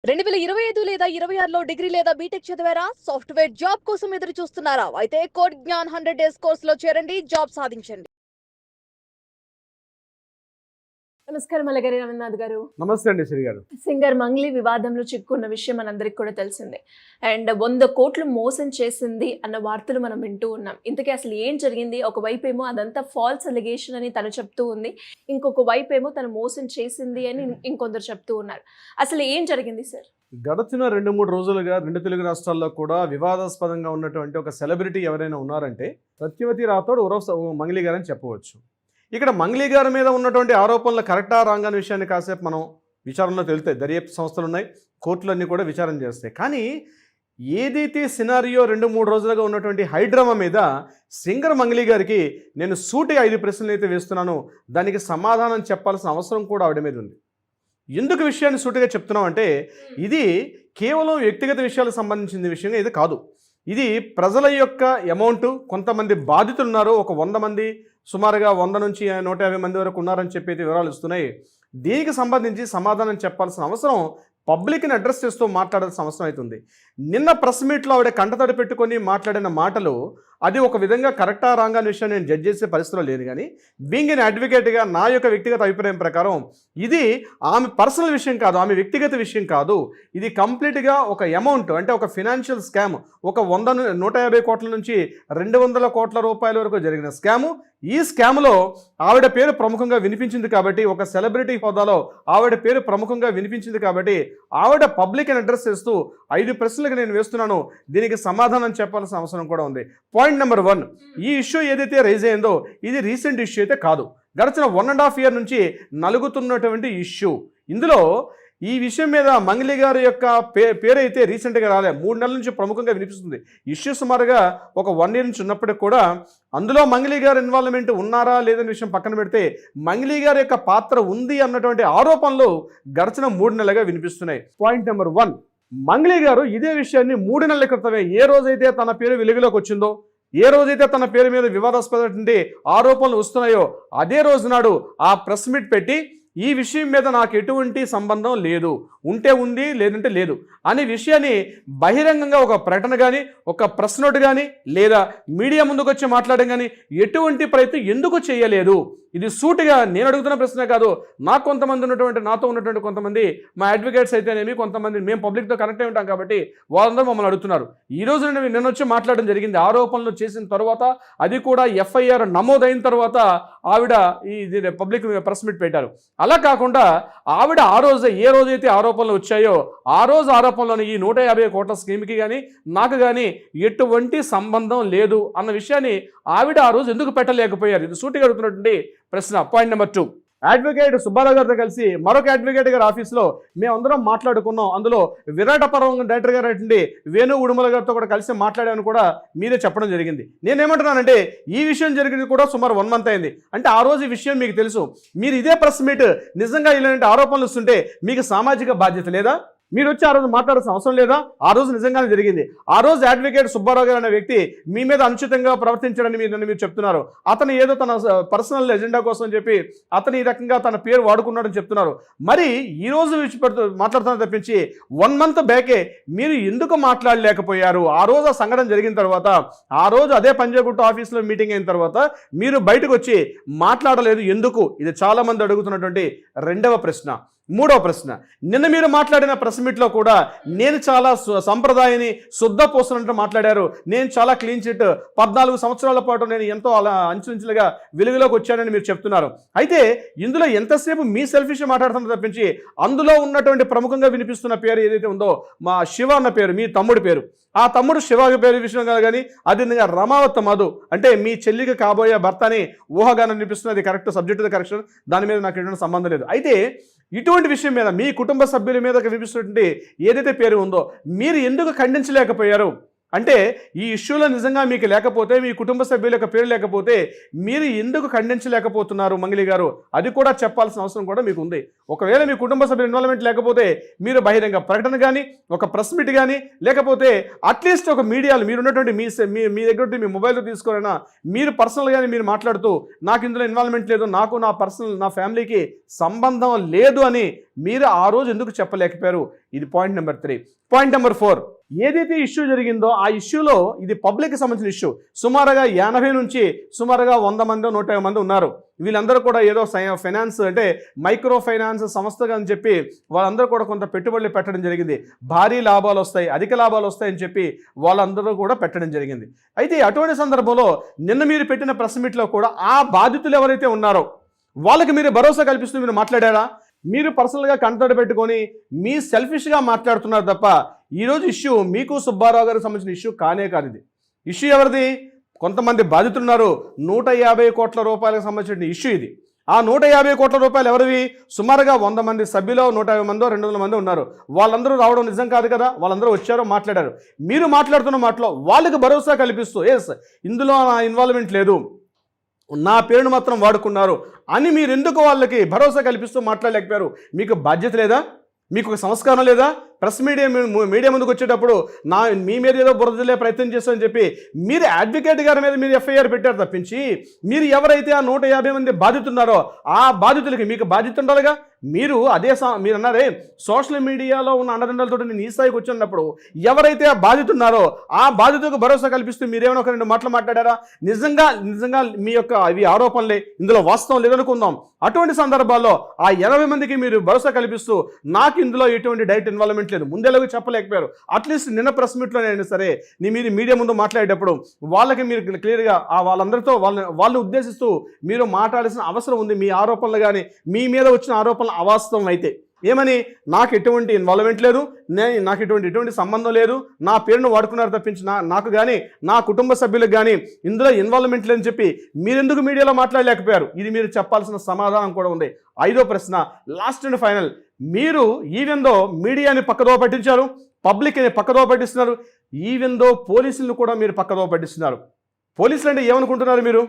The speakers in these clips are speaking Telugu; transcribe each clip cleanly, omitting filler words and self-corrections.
2025 లేదా 26లో డిగ్రీ లేదా బీటెక్ చదివారా? సాఫ్ట్‌వేర్ జాబ్ కోసం ఎదురు చూస్తున్నారా? అయితే కోడ్ జ్ఞాన్ 100 డేస్ కోర్సులో చేరండి, జాబ్ సాధించండి. నమస్కారం అలగారి రవీంద్రనాథ్ గారు. నమస్తే అండి శ్రీ గారు. సింగర్ మంగ్లీ వివాదంలో చిక్కున్న విషయం మనందరికి కూడా తెలిసిందే. అండ్ 100 కోట్లు మోసం చేసింది అన్న వార్తలు మనం వింటూ ఉన్నాం. ఇంతకీ అసలు ఏం జరిగింది? ఒకవైపు ఏమో అదంతా ఫాల్స్ అలిగేషన్ అని తను చెప్తూ ఉంది, ఇంకొక వైపు ఏమో తను మోసం చేసింది అని ఇంకొందరు చెప్తూ ఉన్నారు. అసలు ఏం జరిగింది సార్? గడిచిన 2-3 రోజులుగా 2 తెలుగు రాష్ట్రాల్లో కూడా వివాదాస్పదంగా ఉన్నటువంటి ఒక సెలబ్రిటీ ఎవరైనా ఉన్నారంటే సత్యవతి రాథోడ్ ఉరఫ్ మంగ్లీ గారని చెప్పవచ్చు. ఇక్కడ మంగ్లీ గారి మీద ఉన్నటువంటి ఆరోపణలు కరెక్టా రాంగ్ అనే విషయాన్ని కాసేపు మనం విచారణలో తెలుస్తాయి. దర్యాప్తు సంస్థలు ఉన్నాయి, కోర్టులన్నీ కూడా విచారణ చేస్తాయి. కానీ ఏదైతే సినారియో 2-3 రోజులుగా ఉన్నటువంటి హైడ్రామా మీద సింగర్ మంగ్లీ గారికి నేను సూటిగా 5 ప్రశ్నలు అయితే వేస్తున్నాను, దానికి సమాధానం చెప్పాల్సిన అవసరం కూడా ఆవిడ మీద ఉంది. ఎందుకు విషయాన్ని సూటిగా చెప్తున్నాం అంటే ఇది కేవలం వ్యక్తిగత విషయాలకు సంబంధించిన విషయంగా ఇది కాదు. ఇది ప్రజల యొక్క అమౌంట్, కొంతమంది బాధితులు ఉన్నారు, ఒక 100 మంది సుమారుగా 100 నుంచి 150 మంది వరకు ఉన్నారని చెప్పి వివరాలు ఇస్తున్నాయి. దీనికి సంబంధించి సమాధానం చెప్పాల్సిన అవసరం, పబ్లిక్ని అడ్రస్ చేస్తూ మాట్లాడాల్సిన అవసరం అవుతుంది. నిన్న ప్రెస్ మీట్లో ఆవిడ కంటతడి పెట్టుకొని మాట్లాడిన మాటలు అది ఒక విధంగా కరెక్టా రాంగ్ అనే విషయం నేను జడ్జ్ చేసే పరిస్థితిలో లేదు. కానీ బీయింగ్ ఎన్ అడ్వకేట్గా నా యొక్క వ్యక్తిగత అభిప్రాయం ప్రకారం ఇది ఆమె పర్సనల్ విషయం కాదు, ఆమె వ్యక్తిగత విషయం కాదు. ఇది కంప్లీట్గా ఒక అమౌంట్, అంటే ఒక ఫినాన్షియల్ స్కామ్. ఒక 150 కోట్ల నుంచి 200 కోట్ల రూపాయల వరకు జరిగిన స్కాము. ఈ స్కామ్లో ఆవిడ పేరు ప్రముఖంగా వినిపించింది కాబట్టి, ఒక సెలబ్రిటీ హోదాలో ఆవిడ పేరు ప్రముఖంగా వినిపించింది కాబట్టి ఆవిడ పబ్లిక్ని అడ్రస్ చేస్తూ 5 ప్రశ్నలకు నేను వేస్తున్నాను, దీనికి సమాధానం చెప్పాల్సిన అవసరం కూడా ఉంది. పాయింట్ నెంబర్ 1, ఈ ఇష్యూ ఏదైతే రైజ్ అయిందో ఇది రీసెంట్ ఇష్యూ అయితే కాదు. గడిచిన 1.5 year నుంచి నలుగుతున్నటువంటి ఇష్యూ. ఇందులో ఈ విషయం మీద మంగ్లీ గారి యొక్క పేరు అయితే రీసెంట్గా రాలే, 3 నెలల నుంచి ప్రముఖంగా వినిపిస్తుంది. ఇష్యూ సుమారుగా ఒక 1 year నుంచి ఉన్నప్పటికి కూడా అందులో మంగ్లీ గారు ఇన్వాల్వ్మెంట్ ఉన్నారా లేదనే విషయం పక్కన పెడితే మంగ్లీ గారి యొక్క పాత్ర ఉంది అన్నటువంటి ఆరోపణలు గడిచిన 3 నెలలుగా వినిపిస్తున్నాయి. పాయింట్ నెంబర్ 1, మంగ్లీ గారు ఇదే విషయాన్ని 3 నెలల క్రితమే, ఏ రోజైతే తన పేరు వెలుగులోకి వచ్చిందో, ఏ రోజైతే తన పేరు మీద వివాదాస్పదమైనటువంటి ఆరోపణలు వస్తున్నాయో అదే రోజు నాడు ఆ ప్రెస్ మీట్ పెట్టి ఈ విషయం మీద నాకు ఎటువంటి సంబంధం లేదు, ఉంటే ఉంది లేదంటే లేదు అనే విషయాన్ని బహిరంగంగా ఒక ప్రకటన కానీ, ఒక ప్రెస్ నోట్ కానీ, లేదా మీడియా ముందుకు వచ్చి మాట్లాడడం కానీ ఎటువంటి ప్రయత్నం ఎందుకు చేయలేదు? ఇది సూటిగా నేను అడుగుతున్న ప్రశ్న కాదు. నాకు కొంతమంది నాతో ఉన్నటువంటి కొంతమంది మా అడ్వకేట్స్ అయితేనేమి, కొంతమంది మేము పబ్లిక్తో కనెక్ట్ అయి ఉంటాం కాబట్టి వాళ్ళందరూ మమ్మల్ని అడుగుతున్నారు. ఈ రోజు నేను వచ్చి మాట్లాడడం జరిగింది. ఆరోపణలు చేసిన తర్వాత, అది కూడా FIR నమోదైన తర్వాత ఆవిడ ఈ పబ్లిక్ ప్రెస్ మీట్ పెట్టారు. అలా కాకుండా ఆవిడ ఆ రోజు ఏ రోజైతే ఆరోపణలు వచ్చాయో ఆ రోజు ఆరోపణలోని ఈ 150 కోట్ల స్కీమ్కి కానీ నాకు కానీ ఎటువంటి సంబంధం లేదు అన్న విషయాన్ని ఆవిడ ఆ రోజు ఎందుకు పెట్టలేకపోయారు? ఇది సూటిగా అడుగుతున్నటువంటి ప్రశ్న. పాయింట్ నెంబర్ 2, అడ్వకేట్ సుబ్బారావు గారితో కలిసి మరొక అడ్వకేట్ గారి ఆఫీస్లో మేమందరం మాట్లాడుకున్నాం. అందులో విరాటపురం డైరెక్టర్ గారు అంటే వేణు ఉడుమల గారితో కూడా కలిసి మాట్లాడామని కూడా మీరే చెప్పడం జరిగింది. నేనేమంటున్నానంటే ఈ విషయం జరిగింది కూడా సుమారు 1 month అయింది. అంటే ఆ రోజు ఈ విషయం మీకు తెలుసు. మీరు ఇదే ప్రెస్ మీట్ నిజంగా ఇలాంటి ఆరోపణలు వస్తుంటే మీకు సామాజిక బాధ్యత లేదా? మీరు వచ్చి ఆ రోజు మాట్లాడాల్సిన అవసరం లేదా? ఆ రోజు నిజంగానే జరిగింది. ఆ రోజు అడ్వకేట్ సుబ్బారావు గారు అనే వ్యక్తి మీ మీద అనుచితంగా ప్రవర్తించడని మీరు చెప్తున్నారు. అతను ఏదో తన పర్సనల్ ఎజెండా కోసం చెప్పి అతను ఈ రకంగా తన పేరు వాడుకున్నాడని చెప్తున్నారు. మరి ఈ రోజు మాట్లాడుతున్నా తప్పించి 1 month బ్యాకే మీరు ఎందుకు మాట్లాడలేకపోయారు? ఆ రోజు ఆ సంఘటన జరిగిన తర్వాత, ఆ రోజు అదే పంజాగుట్ట ఆఫీస్లో మీటింగ్ అయిన తర్వాత మీరు బయటకు వచ్చి మాట్లాడలేదు ఎందుకు? ఇది చాలామంది అడుగుతున్నటువంటి 2వ ప్రశ్న. 3వ ప్రశ్న, నిన్న మీరు మాట్లాడిన ప్రెస్ మీట్లో కూడా నేను చాలా సంప్రదాయాన్ని శుద్ధ పోస్తున్నట్టు మాట్లాడారు. నేను చాలా క్లీన్ చిట్, 14 సంవత్సరాల పాటు నేను ఎంతో అలా అంచులుగా వెలుగులోకి వచ్చానని మీరు చెప్తున్నారు. అయితే ఇందులో ఎంతసేపు మీ సెల్ఫిష్ మాట్లాడుతున్నా తప్పించి అందులో ఉన్నటువంటి ప్రముఖంగా వినిపిస్తున్న పేరు ఏదైతే ఉందో మా శివ అన్న పేరు, మీ తమ్ముడి పేరు, ఆ తమ్ముడు శివ పేరు విషయం కానీ అదేవిధంగా రమావత్ మధు అంటే మీ చెల్లికి కాబోయే భర్త అని ఊహగానే వినిపిస్తున్నది. కరెక్ట్, సబ్జెక్ట్ ద కరెక్షన్, దాని మీద నాకు ఎటువంటి సంబంధం లేదు. అయితే ఇటువంటి విషయం మీద మీ కుటుంబ సభ్యుల మీద వినిపిస్తున్నటువంటి ఏదైతే పేరు ఉందో మీరు ఎందుకు ఖండించలేకపోయారు? అంటే ఈ ఇష్యూలో నిజంగా మీకు లేకపోతే, మీ కుటుంబ సభ్యుల యొక్క పేరు లేకపోతే మీరు ఎందుకు ఖండించలేకపోతున్నారు మంగ్లీ గారు? అది కూడా చెప్పాల్సిన అవసరం కూడా మీకు ఉంది. ఒకవేళ మీ కుటుంబ సభ్యుల ఇన్వాల్వ్మెంట్ లేకపోతే మీరు బహిరంగ ప్రకటన కానీ, ఒక ప్రెస్ మీట్ కానీ, లేకపోతే అట్లీస్ట్ ఒక మీడియాలో మీరు ఉన్నటువంటి మీ దగ్గర మీ మొబైల్లో తీసుకురైనా మీరు పర్సనల్గానే మీరు మాట్లాడుతూ నాకు ఇందులో ఇన్వాల్వ్మెంట్ లేదు, నాకు నా ఫ్యామిలీకి సంబంధం లేదు అని మీరు ఆ రోజు ఎందుకు చెప్పలేకపోయారు? ఇది పాయింట్ నెంబర్ 3. పాయింట్ నెంబర్ 4, ఏదైతే ఇష్యూ జరిగిందో ఆ ఇష్యూలో ఇది పబ్లిక్కి సంబంధించిన ఇష్యూ. సుమారుగా 80 నుంచి సుమారుగా 100 మంది 150 మంది ఉన్నారు. వీళ్ళందరూ కూడా ఏదో ఫైనాన్స్ అంటే మైక్రో ఫైనాన్స్ సంస్థగా అని చెప్పి వాళ్ళందరూ కూడా కొంత పెట్టుబడులు పెట్టడం జరిగింది. భారీ లాభాలు వస్తాయి, అధిక లాభాలు వస్తాయని చెప్పి వాళ్ళందరూ కూడా పెట్టడం జరిగింది. అయితే అటువంటి సందర్భంలో నిన్న మీరు పెట్టిన ప్రెస్ మీట్లో కూడా ఆ బాధితులు ఎవరైతే ఉన్నారో వాళ్ళకి మీరు భరోసా కల్పిస్తూ మీరు మాట్లాడారా? మీరు పర్సనల్గా కంటతడి పెట్టుకొని మీ సెల్ఫిష్గా మాట్లాడుతున్నారు తప్ప ఈరోజు ఇష్యూ మీకు సుబ్బారావు గారికి సంబంధించిన ఇష్యూ కానే కాదు. ఇది ఇష్యూ ఎవరిది? కొంతమంది బాధితులు ఉన్నారు. 150 కోట్ల రూపాయలకు సంబంధించిన ఇష్యూ ఇది. ఆ 150 కోట్ల రూపాయలు ఎవరివి? సుమారుగా 100 మంది సభ్యులు 150 మందో 200 మంది ఉన్నారు. వాళ్ళందరూ రావడం నిజం కాదు కదా, వాళ్ళందరూ వచ్చారో మాట్లాడారు. మీరు మాట్లాడుతున్న మాటలో వాళ్ళకి భరోసా కల్పిస్తూ ఎస్ ఇందులో నా ఇన్వాల్వ్మెంట్ లేదు, నా పేరును మాత్రం వాడుకున్నారు అని మీరు ఎందుకు వాళ్ళకి భరోసా కల్పిస్తూ మాట్లాడలేకపోయారు? మీకు బాధ్యత లేదా? మీకు ఒక సంస్కారం లేదా? ప్రెస్ మీడియా ముందుకు వచ్చేటప్పుడు మీ మీద ఏదో బురదలే ప్రయత్నం చేస్తామని చెప్పి మీరు అడ్వకేట్ గారి మీద మీరు ఎఫ్ఐఆర్ పెట్టారు తప్పించి మీరు ఎవరైతే ఆ 150 మంది బాధితున్నారో ఆ బాధితులకి మీకు బాధ్యత ఉండాలిగా. మీరు మీరు అన్నారే సోషల్ మీడియాలో ఉన్న అండదండలతో నేను ఈ స్థాయికి వచ్చినప్పుడు ఎవరైతే ఆ బాధితున్నారో ఆ బాధితులకు భరోసా కల్పిస్తూ మీరేమైనా ఒక 2 మాటలు మాట్లాడారా? నిజంగా మీ యొక్క అవి ఆరోపణలే, ఇందులో వాస్తవం లేదనుకుందాం. అటువంటి సందర్భాల్లో ఆ 80 మందికి మీరు భరోసా కల్పిస్తూ నాకు ఇందులో ఎటువంటి డైరెక్ట్ ఇన్వాల్వ్మెంట్ లేదు, ముందేలాగా చెప్పలేకపోయారు. అట్లీస్ట్ నిన్న ప్రెస్ మీట్లో అయినా సరే మీరు మీడియా ముందు మాట్లాడేటప్పుడు వాళ్ళకి మీరు క్లియర్గా వాళ్ళందరితో వాళ్ళని ఉద్దేశిస్తూ మీరు మాట్లాడాల్సిన అవసరం ఉంది. మీ ఆరోపణలు కానీ మీ మీద వచ్చిన ఆరోపణలు అవాస్తవం అయితే ఏమని, నాకు ఎటువంటి ఇన్వాల్వ్మెంట్ లేదు, నాకు ఎటువంటి సంబంధం లేదు, నా పేరును వాడుకున్నారు తప్పించి నాకు కానీ నా కుటుంబ సభ్యులకు కానీ ఇందులో ఇన్వాల్వ్మెంట్ లేదని చెప్పి మీరెందుకు మీడియాలో మాట్లాడలేకపోయారు? ఇది మీరు చెప్పాల్సిన సమాధానం కూడా ఉంది. 5వ ప్రశ్న, లాస్ట్ అండ్ ఫైనల్. మీరు ఈవెందో మీడియాని పక్కదోవ పట్టించారు, పబ్లిక్ని పక్కదోవ పట్టిస్తున్నారు, ఈవెందో పోలీసులను కూడా మీరు పక్కదోవ పట్టిస్తున్నారు. పోలీసులు అంటే ఏమనుకుంటున్నారు మీరు?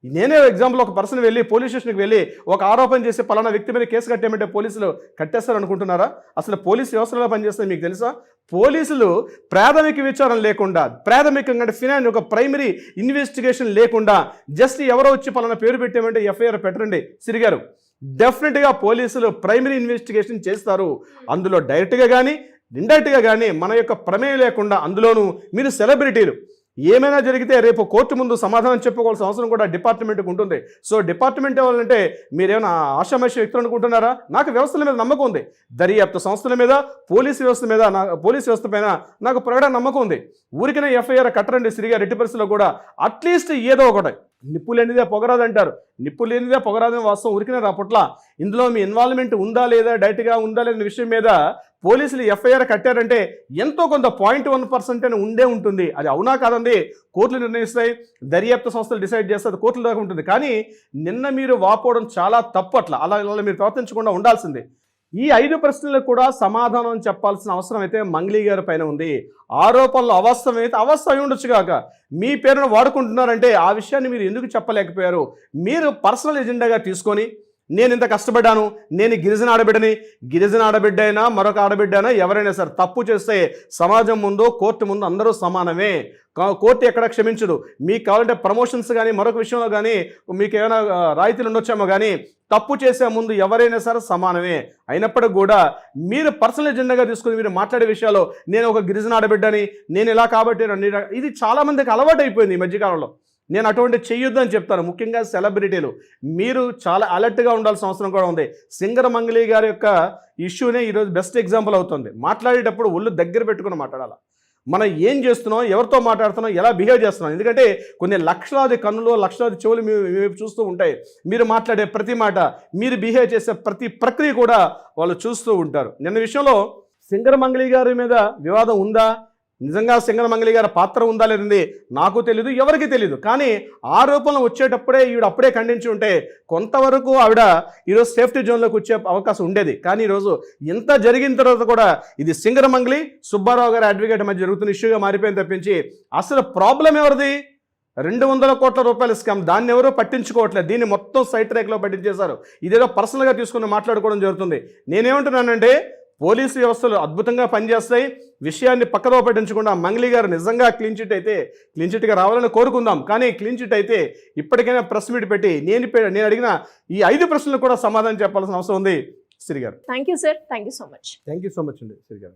నేనే ఎగ్జాంపుల్, ఒక పర్సన్ వెళ్ళి పోలీస్ స్టేషన్కి వెళ్ళి ఒక ఆరోపణ చేసి పలానా వ్యక్తి మీద కేసు కట్టేమంటే పోలీసులు కట్టేస్తారు అనుకుంటున్నారా? అసలు పోలీసు వ్యవస్థలో పనిచేస్తే మీకు తెలుసా? పోలీసులు ప్రాథమిక విచారణ లేకుండా, ప్రాథమికంగా అంటే ఒక ప్రైమరీ ఇన్వెస్టిగేషన్ లేకుండా జస్ట్ ఎవరో వచ్చి పలానా పేరు పెట్టామంటే ఎఫ్ఐఆర్ పెట్టరండి సిరిగారు. డెఫినెట్గా పోలీసులు ప్రైమరీ ఇన్వెస్టిగేషన్ చేస్తారు. అందులో డైరెక్ట్గా కానీ ఇండైరెక్ట్గా కానీ మన యొక్క ప్రమేయం లేకుండా, అందులోనూ మీరు సెలబ్రిటీలు, ఏమైనా జరిగితే రేపు కోర్టు ముందు సమాధానం చెప్పుకోవాల్సిన అవసరం కూడా డిపార్ట్మెంట్కి ఉంటుంది. సో డిపార్ట్మెంట్ ఎవరంటే మీరేమైనా ఆషామాషి వ్యక్తులు అనుకుంటున్నారా? నాకు వ్యవస్థల మీద నమ్మకం ఉంది, దర్యాప్తు సంస్థల మీద, పోలీసు వ్యవస్థ మీద, పోలీసు వ్యవస్థ పైన నాకు ప్రగాఢ నమ్మకం ఉంది. ఊరికనే ఎఫ్ఐఆర్ కట్టరండి సిరిగా. రెట్టి పరిస్థితుల్లో కూడా అట్లీస్ట్ ఏదో ఒకటి, నిప్పు లేనిదే పొగరాదు అంటారు, నిప్పు లేనిదే పొగరాదని వాస్తవం ఊరికనే రాపట్ల. ఇందులో మీ ఇన్వాల్వ్మెంట్ ఉందా లేదా, డైరెక్ట్గా ఉందా లేని విషయం మీద పోలీసులు ఎఫ్ఐఆర్ కట్టారంటే ఎంతో కొంత 0.1% అని ఉండే ఉంటుంది. అది అవునా కాదండి కోర్టులు నిర్ణయిస్తాయి, దర్యాప్తు సంస్థలు డిసైడ్ చేస్తారు, కోర్టుల దాకా ఉంటుంది. కానీ నిన్న మీరు వాపోవడం చాలా తప్పు. అలా మీరు ప్రవర్తించకుండా ఉండాల్సిందే. ఈ 5 ప్రశ్నలకు కూడా సమాధానం చెప్పాల్సిన అవసరం అయితే మంగ్లీ గారి పైన ఉంది. ఆరోపణలు అవాస్తవమైతే అవాస్తవం అయి ఉండొచ్చు కాక మీ పేరును వాడుకుంటున్నారంటే ఆ విషయాన్ని మీరు ఎందుకు చెప్పలేకపోయారు? మీరు పర్సనల్ ఎజెండాగా తీసుకొని నేను ఇంత కష్టపడ్డాను, నేను గిరిజన ఆడబిడ్డ అయినా మరొక ఆడబిడ్డ అయినా ఎవరైనా సరే తప్పు చేస్తే సమాజం ముందు కోర్టు ముందు అందరూ సమానమే. కోర్టు ఎక్కడ క్షమించదు. మీకు కావాలంటే ప్రమోషన్స్ కానీ మరొక విషయంలో కానీ మీకు ఏమైనా రాయితీలు ఉండొచ్చేమో కానీ తప్పు చేసే ముందు ఎవరైనా సరే సమానమే. అయినప్పటికీ కూడా మీరు పర్సనల్ ఎజెండాగా తీసుకుని మీరు మాట్లాడే విషయాల్లో నేను ఒక గిరిజన ఆడబిడ్డని, నేను ఇలా కాబట్టి ఇది చాలామందికి అలవాటు అయిపోయింది ఈ మధ్యకాలంలో. నేను అటువంటి చెయ్యొద్దు అని చెప్తాను. ముఖ్యంగా సెలబ్రిటీలు మీరు చాలా అలర్ట్గా ఉండాల్సిన అవసరం కూడా ఉంది. సింగర్ మంగ్లీ గారి యొక్క ఇష్యూనే ఈరోజు బెస్ట్ ఎగ్జాంపుల్ అవుతుంది. మాట్లాడేటప్పుడు ఒళ్ళు దగ్గర పెట్టుకుని మాట్లాడాలి. మనం ఏం చేస్తున్నాం, ఎవరితో మాట్లాడుతున్నాం, ఎలా బిహేవ్ చేస్తున్నాం. ఎందుకంటే కొన్ని లక్షలాది కన్నులు, లక్షలాది చెవులు మేము చూస్తూ ఉంటాయి. మీరు మాట్లాడే ప్రతి మాట, మీరు బిహేవ్ చేసే ప్రతి ప్రక్రియ కూడా వాళ్ళు చూస్తూ ఉంటారు. నిన్న విషయంలో సింగర్ మంగ్లీ గారి మీద వివాదం ఉందా, నిజంగా సింగనమంగళి గారి పాత్ర ఉందా లేదండి నాకు తెలియదు, ఎవరికి తెలియదు. కానీ ఆరోపణలు వచ్చేటప్పుడే ఈవిడ అప్పుడే ఖండించి ఉంటే కొంతవరకు ఆవిడ ఈరోజు సేఫ్టీ జోన్లోకి వచ్చే అవకాశం ఉండేది. కానీ ఈరోజు ఇంత జరిగిన తర్వాత కూడా ఇది సింగనమంగళి సుబ్బారావు గారి అడ్వకేట్ మధ్య జరుగుతున్న ఇష్యూగా మారిపోయింది తప్పించి అసలు ప్రాబ్లం ఎవరిది? 200 కోట్ల రూపాయల స్కామ్, దాన్ని ఎవరో పట్టించుకోవట్లేదు. దీన్ని మొత్తం సైట్ రేఖలో పట్టించేశారు. ఇదేదో పర్సనల్గా తీసుకుని మాట్లాడుకోవడం జరుగుతుంది. నేనేమంటున్నానంటే పోలీసు వ్యవస్థలు అద్భుతంగా పనిచేస్తాయి. విషయాన్ని పక్కదో పట్టించకుండా మంగళి గారు నిజంగా క్లీన్ చిట్ అయితే క్లీన్ చిట్గా రావాలని కోరుకుందాం. కానీ క్లీన్ చిట్ అయితే ఇప్పటికైనా ప్రెస్ మీట్ పెట్టి నేను అడిగిన ఈ 5 ప్రశ్నలకు కూడా సమాధానం చెప్పాల్సిన అవసరం ఉంది శ్రీ గారు. Thank you sir, thank you so much. Thank you so much అండి శ్రీ గారు.